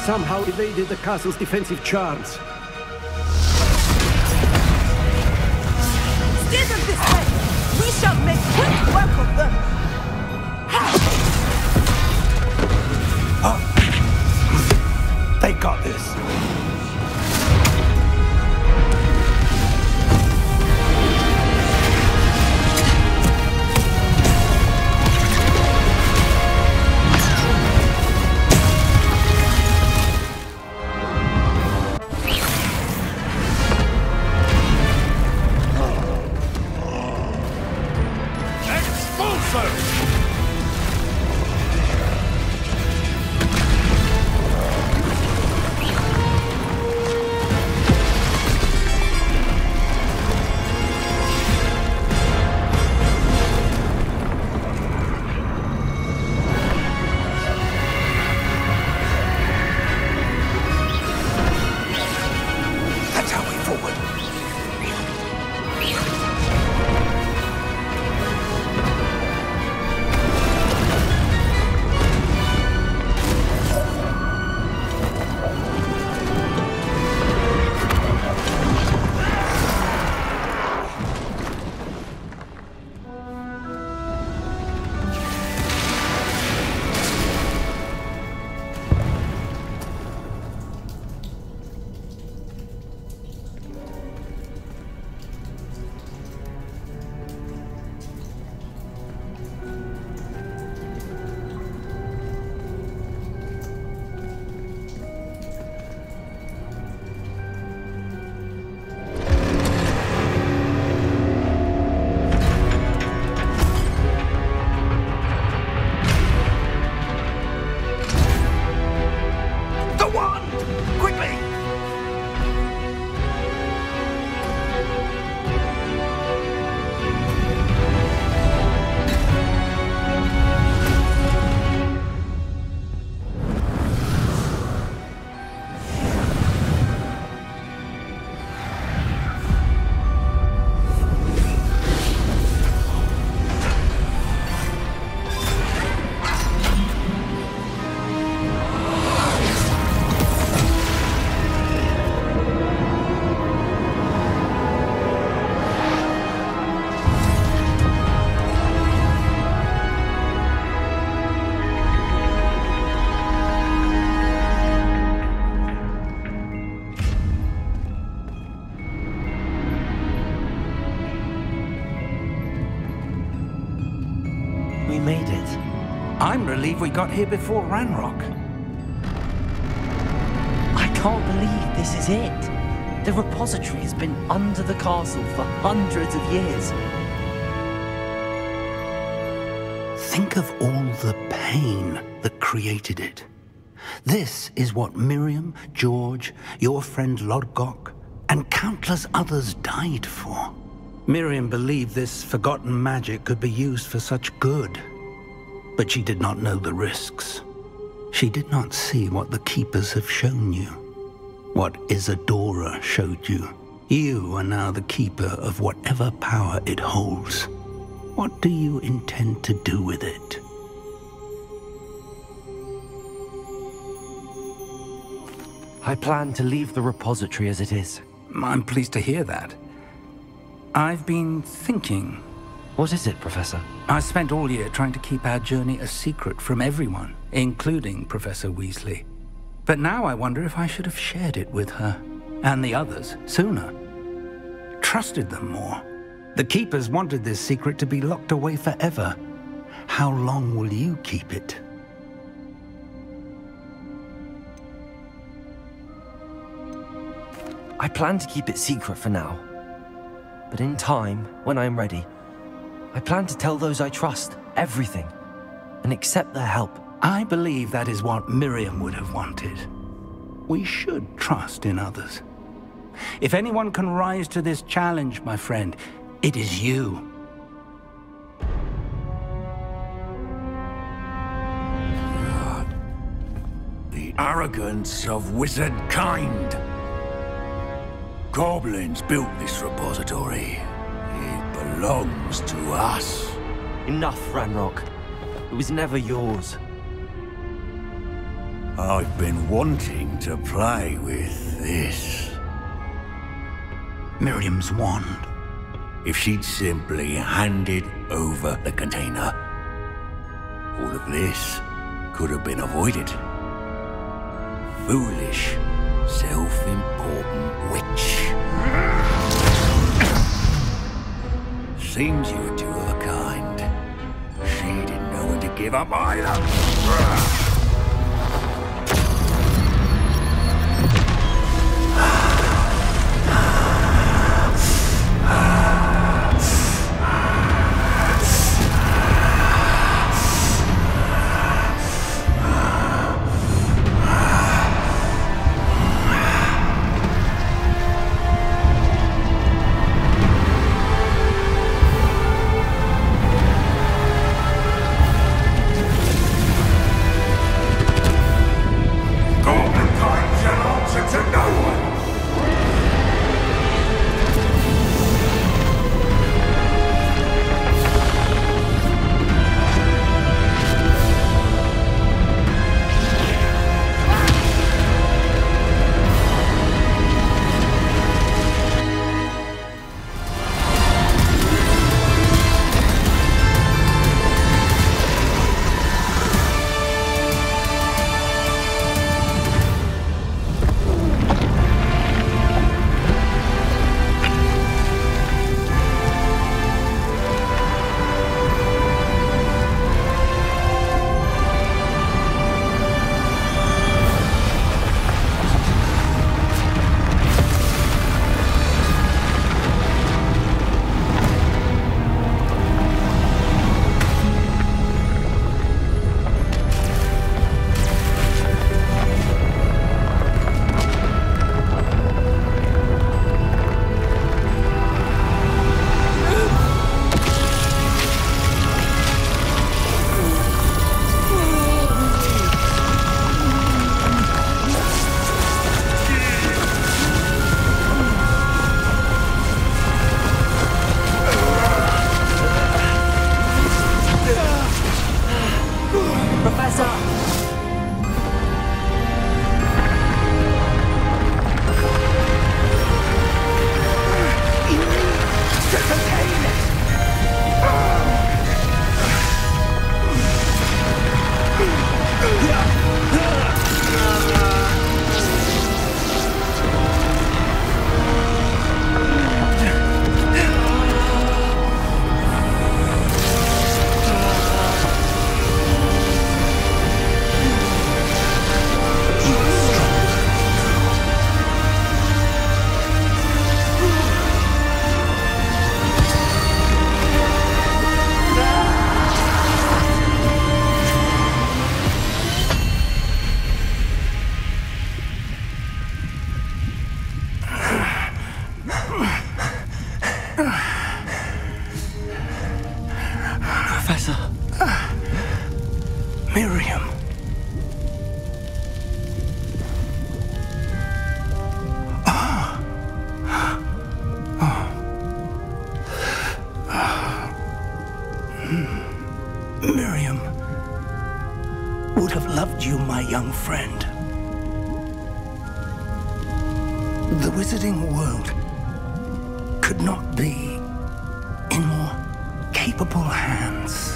somehow evaded the castle's defensive charms. Steer them this way! We shall make quick work of them! They got this. We made it. I'm relieved we got here before Ranrock. I can't believe this is it. The repository has been under the castle for hundreds of years. Think of all the pain that created it. This is what Miriam, George, your friend Lodgok, and countless others died for. Miriam believed this forgotten magic could be used for such good, but she did not know the risks. She did not see what the Keepers have shown you, what Isadora showed you. You are now the Keeper of whatever power it holds. What do you intend to do with it? I plan to leave the repository as it is. I'm pleased to hear that. I've been thinking. What is it, Professor? I spent all year trying to keep our journey a secret from everyone, including Professor Weasley. But now I wonder if I should have shared it with her, and the others, sooner. Trusted them more. The Keepers wanted this secret to be locked away forever. How long will you keep it? I plan to keep it secret for now. But in time, when I am ready, I plan to tell those I trust everything and accept their help. I believe that is what Miriam would have wanted. We should trust in others. If anyone can rise to this challenge, my friend, it is you. The arrogance of wizard kind. Goblins built this repository. It belongs to us. Enough, Ranrock. It was never yours. I've been wanting to play with this. Miriam's wand. If she'd simply handed over the container, all of this could have been avoided. Foolish, self-important witch. Seems you were two of a kind. She didn't know when to give up either. Miriam. Miriam would have loved you, my young friend. The wizarding world could not be in more capable hands.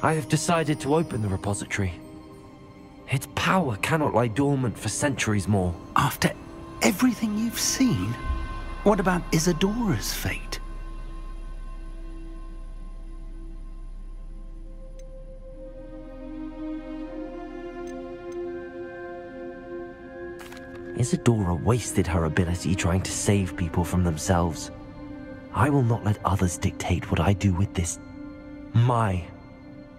I have decided to open the repository. Its power cannot lie dormant for centuries more. After everything you've seen, what about Isadora's fate? Isadora wasted her ability trying to save people from themselves. I will not let others dictate what I do with this. My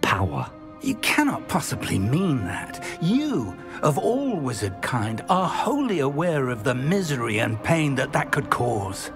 power. You cannot possibly mean that. You, of all wizard kind, are wholly aware of the misery and pain that could cause.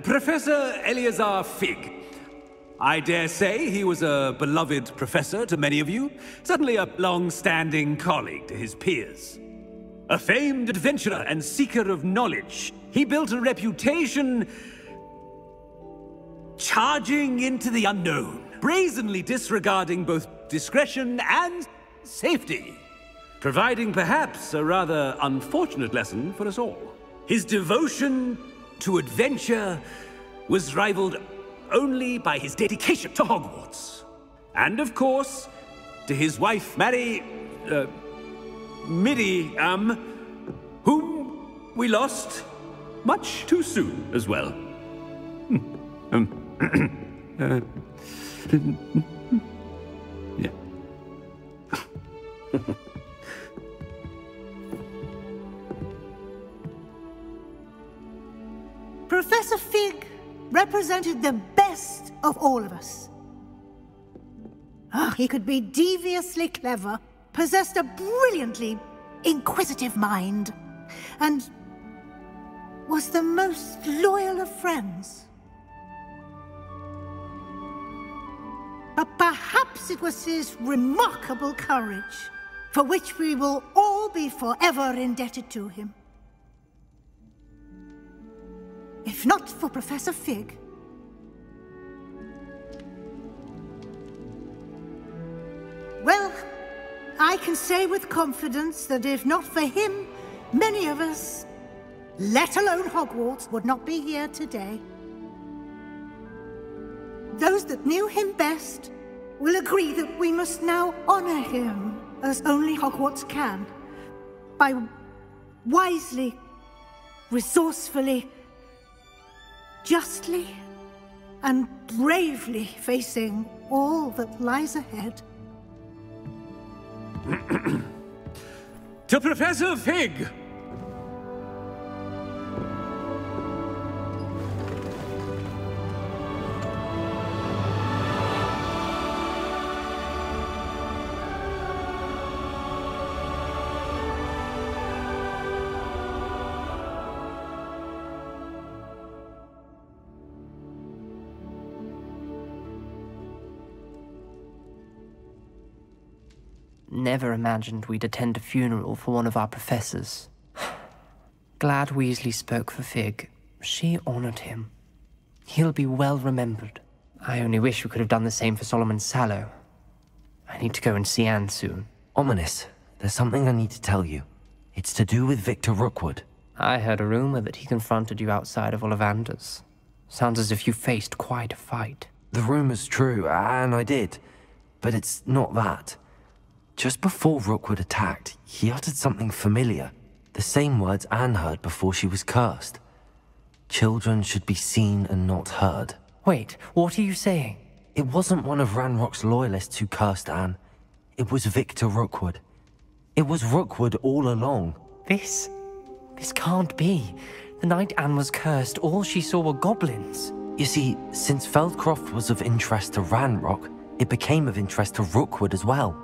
Professor Eleazar Fig. I dare say he was a beloved professor to many of you, certainly a long-standing colleague to his peers. A famed adventurer and seeker of knowledge, he built a reputation charging into the unknown, brazenly disregarding both discretion and safety, providing perhaps a rather unfortunate lesson for us all. His devotion to adventure was rivaled only by his dedication to Hogwarts. And of course, to his wife, Midi, whom we lost much too soon as well. Yeah. Professor Fig represented the best of all of us. He could be deviously clever, possessed a brilliantly inquisitive mind, and was the most loyal of friends. But perhaps it was his remarkable courage, for which we will all be forever indebted to him. If not for Professor Fig, well, I can say with confidence that if not for him, many of us, let alone Hogwarts, would not be here today. Those that knew him best will agree that we must now honor him as only Hogwarts can, by wisely, resourcefully, justly and bravely facing all that lies ahead. To Professor Fig! Never imagined we'd attend a funeral for one of our professors. Glad Weasley spoke for Fig. She honored him. He'll be well remembered. I only wish we could have done the same for Solomon Sallow. I need to go and see Anne soon. Ominous, there's something I need to tell you. It's to do with Victor Rookwood. I heard a rumor that he confronted you outside of Ollivander's. Sounds as if you faced quite a fight. The rumor's true, and I did. But it's not that. Just before Rookwood attacked, he uttered something familiar. The same words Anne heard before she was cursed. Children should be seen and not heard. Wait, what are you saying? It wasn't one of Ranrock's loyalists who cursed Anne. It was Victor Rookwood. It was Rookwood all along. This can't be. The night Anne was cursed, all she saw were goblins. You see, since Feldcroft was of interest to Ranrock, it became of interest to Rookwood as well.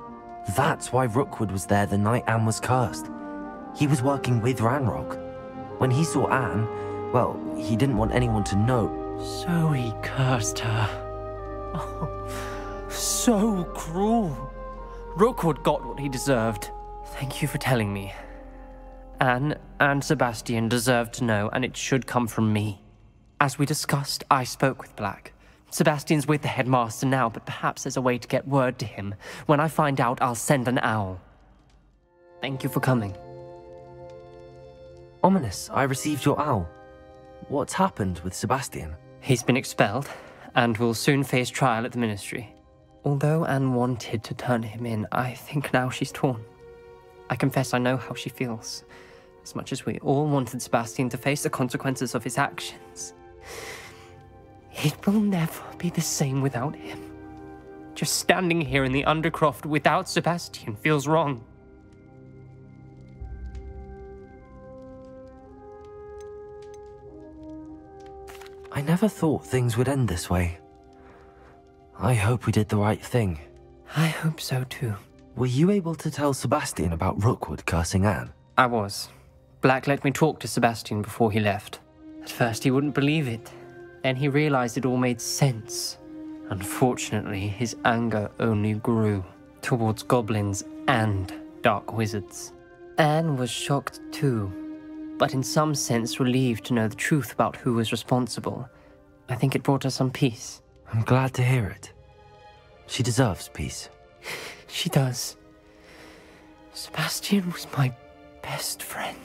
That's why Rookwood was there the night Anne was cursed. He was working with Ranrock. When he saw Anne, well, he didn't want anyone to know. So he cursed her. Oh, so cruel. Rookwood got what he deserved. Thank you for telling me. Anne and Sebastian deserve to know, and it should come from me. As we discussed, I spoke with Black. Sebastian's with the headmaster now, but perhaps there's a way to get word to him. When I find out, I'll send an owl. Thank you for coming. Ominous, I received your owl. What's happened with Sebastian? He's been expelled, and will soon face trial at the Ministry. Although Anne wanted to turn him in, I think now she's torn. I confess I know how she feels. As much as we all wanted Sebastian to face the consequences of his actions. It will never be the same without him. Just standing here in the Undercroft without Sebastian feels wrong. I never thought things would end this way. I hope we did the right thing. I hope so too. Were you able to tell Sebastian about Rookwood cursing Anne? I was. Black let me talk to Sebastian before he left. At first he wouldn't believe it. Then he realized it all made sense. Unfortunately, his anger only grew towards goblins and dark wizards. Anne was shocked too, but in some sense relieved to know the truth about who was responsible. I think it brought her some peace. I'm glad to hear it. She deserves peace. She does. Sebastian was my best friend.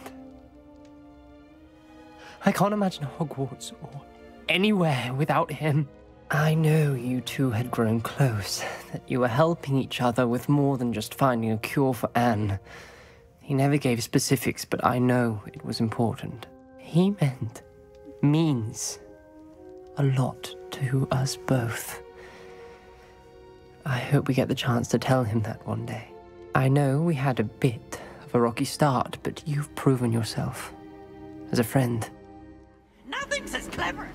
I can't imagine Hogwarts or anywhere without him. I know you two had grown close, that you were helping each other with more than just finding a cure for Anne. He never gave specifics, but I know it was important. He means a lot to us both. I hope we get the chance to tell him that one day. I know we had a bit of a rocky start, but you've proven yourself as a friend. Nothing's as clever.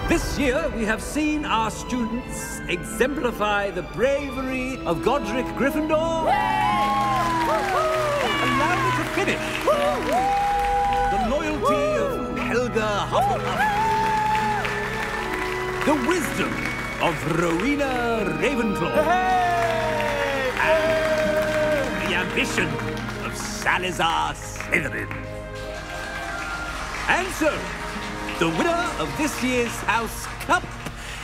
This year, we have seen our students exemplify the bravery of Godric Gryffindor. Allow me to finish. The loyalty of Helga Hufflepuff. The wisdom of Rowena Ravenclaw. And the ambition of Salazar Slytherin. And so, the winner of this year's House Cup...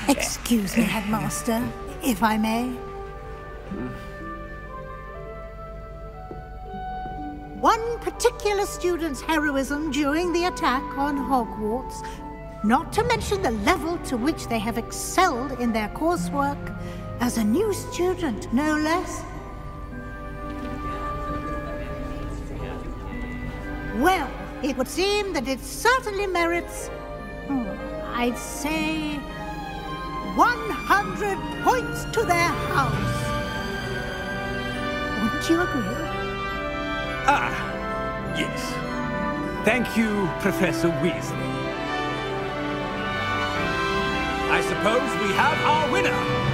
Excuse me, Headmaster, if I may. One particular student's heroism during the attack on Hogwarts, not to mention the level to which they have excelled in their coursework, as a new student, no less. Well, it would seem that it certainly merits... I'd say 100 points to their house. Wouldn't you agree? Ah, yes. Thank you, Professor Weasley. I suppose we have our winner.